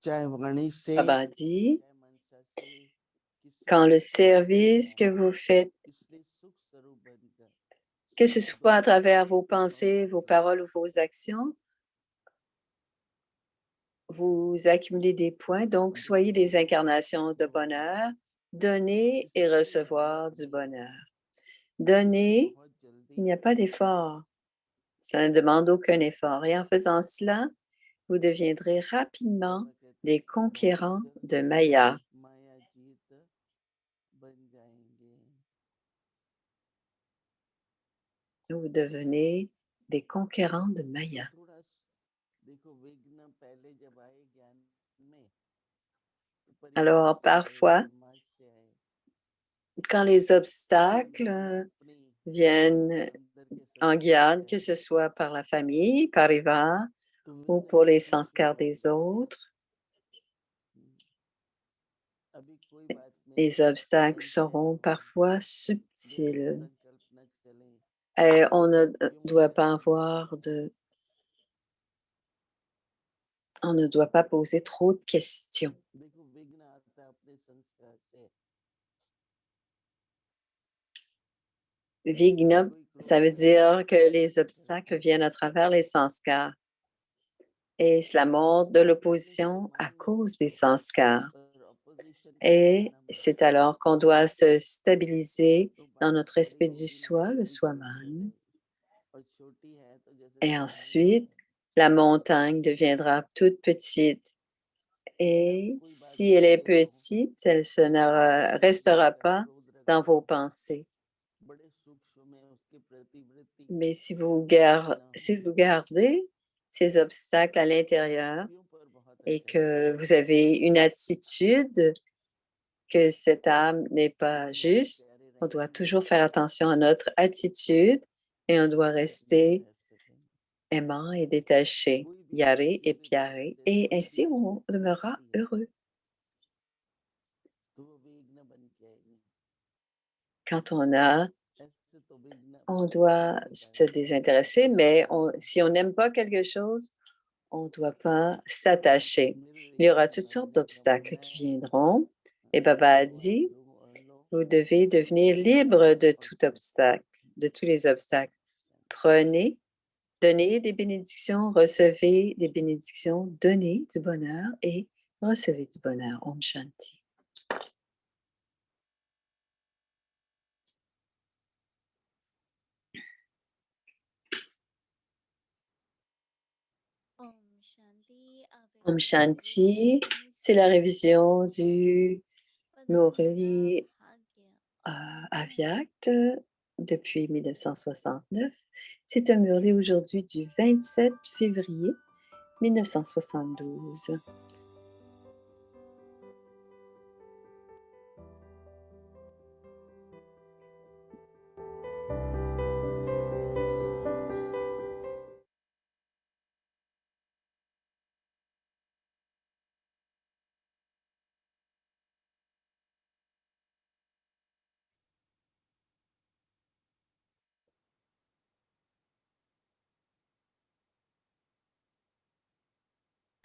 Baba dit, quand le service que vous faites, que ce soit à travers vos pensées, vos paroles ou vos actions, vous accumulez des points, donc soyez des incarnations de bonheur, donner et recevoir du bonheur. Donner, il n'y a pas d'effort. Ça ne demande aucun effort. Et en faisant cela, vous deviendrez rapidement des conquérants de Maya. Vous devenez des conquérants de Maya. Alors, parfois, quand les obstacles viennent en guiade, que ce soit par la famille, par Eva, ou pour les sanskars des autres, les obstacles seront parfois subtils. Et on ne doit pas on ne doit pas poser trop de questions. Vigna, ça veut dire que les obstacles viennent à travers les sanskars. Et cela montre de l'opposition à cause des sanskars. Et c'est alors qu'on doit se stabiliser dans notre respect du soi, le soi-même. Et ensuite, la montagne deviendra toute petite. Et si elle est petite, elle ne restera pas dans vos pensées. Mais si vous gardez ces obstacles à l'intérieur et que vous avez une attitude que cette âme n'est pas juste, on doit toujours faire attention à notre attitude et on doit rester aimant et détaché, yaré et piaré, et ainsi on demeurera heureux. Quand on doit se désintéresser, mais si on n'aime pas quelque chose, on ne doit pas s'attacher. Il y aura toutes sortes d'obstacles qui viendront. Et Baba a dit, vous devez devenir libre de tout obstacle, de tous les obstacles. Prenez, donnez des bénédictions, recevez des bénédictions, donnez du bonheur et recevez du bonheur. Om Shanti. Om Shanti, c'est la révision du Murli Avyakt depuis 1969. C'est un Murli aujourd'hui du 27 février 1972.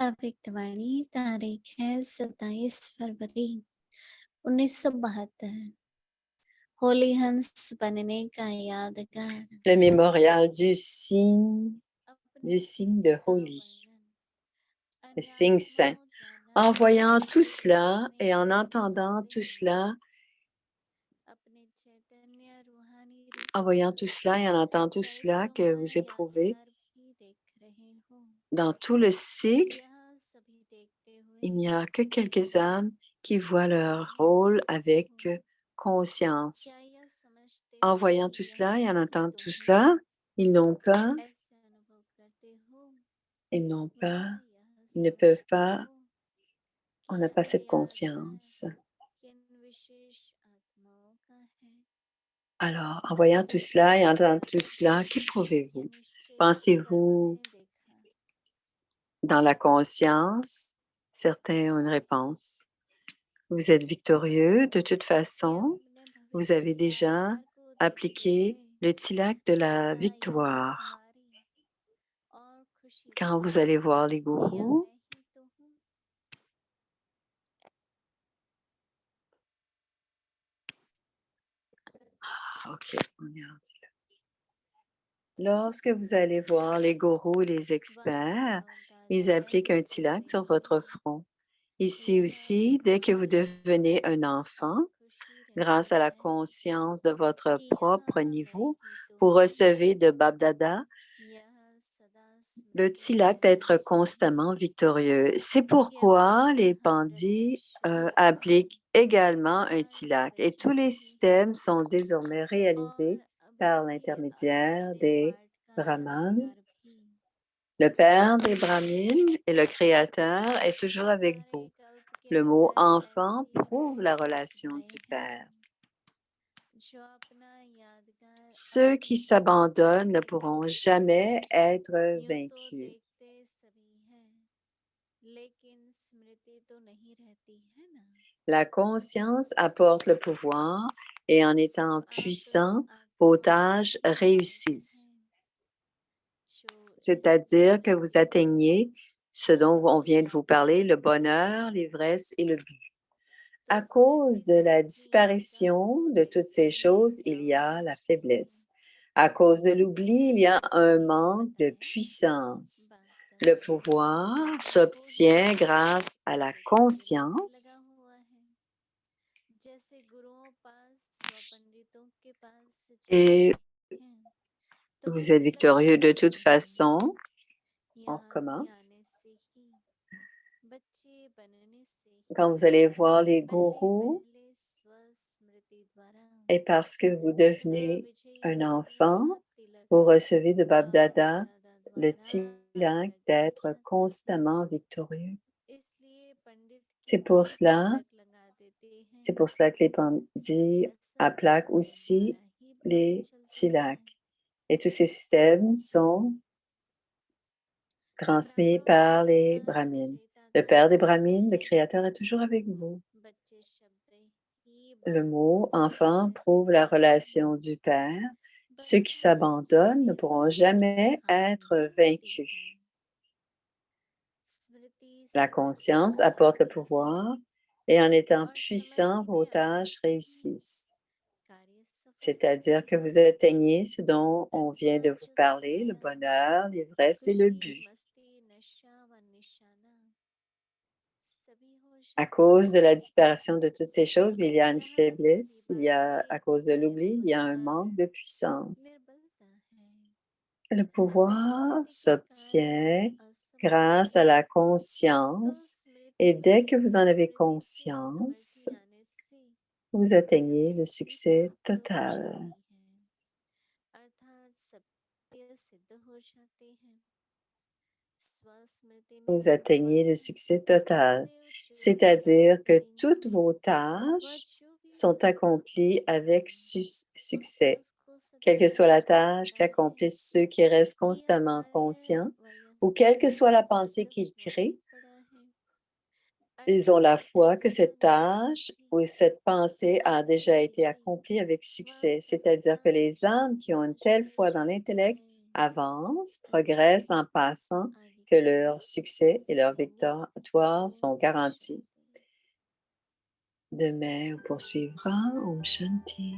अव्यक्तवाणी तारीख है 27 फरवरी 1972। होली हंस बनने का यादगार। Le mémorial du signe de Holi, le signe saint. En voyant tout cela et en entendant tout cela, en voyant tout cela et en entendant tout cela que vous éprouvez dans tout le cycle, il n'y a que quelques âmes qui voient leur rôle avec conscience. En voyant tout cela et en entendant tout cela, ils ne peuvent pas, on n'a pas cette conscience. Alors, en voyant tout cela et en entendant tout cela, qu'éprouvez-vous? Pensez-vous dans la conscience? Certains ont une réponse. Vous êtes victorieux. De toute façon, vous avez déjà appliqué le tilak de la victoire. Quand vous allez voir les gourous, OK, on est rendu là. Lorsque vous allez voir les gourous et les experts, ils appliquent un tilak sur votre front. Ici aussi, dès que vous devenez un enfant, grâce à la conscience de votre propre niveau, vous recevez de Babdada le tilak d'être constamment victorieux. C'est pourquoi les pandits appliquent également un tilak et tous les systèmes sont désormais réalisés par l'intermédiaire des brahmanes. Le père des brahmines et le créateur est toujours avec vous. Le mot enfant prouve la relation du père. Ceux qui s'abandonnent ne pourront jamais être vaincus. La conscience apporte le pouvoir et en étant puissant, vos tâches réussissent. C'est-à-dire que vous atteignez ce dont on vient de vous parler, le bonheur, l'ivresse et le but. À cause de la disparition de toutes ces choses, il y a la faiblesse. À cause de l'oubli, il y a un manque de puissance. Le pouvoir s'obtient grâce à la conscience et vous êtes victorieux de toute façon. On recommence. Quand vous allez voir les gourous, et parce que vous devenez un enfant, vous recevez de Babdada le tilak d'être constamment victorieux. C'est pour cela que les pandits appliquent aussi les tilaks. Et tous ces systèmes sont transmis par les brahmines. Le père des brahmines, le créateur, est toujours avec vous. Le mot enfant prouve la relation du père. Ceux qui s'abandonnent ne pourront jamais être vaincus. La conscience apporte le pouvoir et en étant puissant, vos tâches réussissent. C'est-à-dire que vous atteignez ce dont on vient de vous parler, le bonheur, l'ivresse et le but. À cause de la disparition de toutes ces choses, il y a une faiblesse, à cause de l'oubli, il y a un manque de puissance. Le pouvoir s'obtient grâce à la conscience et dès que vous en avez conscience, vous atteignez le succès total. Vous atteignez le succès total, c'est-à-dire que toutes vos tâches sont accomplies avec succès. Quelle que soit la tâche qu'accomplissent ceux qui restent constamment conscients ou quelle que soit la pensée qu'ils créent, ils ont la foi que cette tâche ou cette pensée a déjà été accomplie avec succès, c'est-à-dire que les âmes qui ont une telle foi dans l'intellect avancent, progressent en passant que leur succès et leur victoire sont garantis. Demain, on poursuivra. Om Shanti.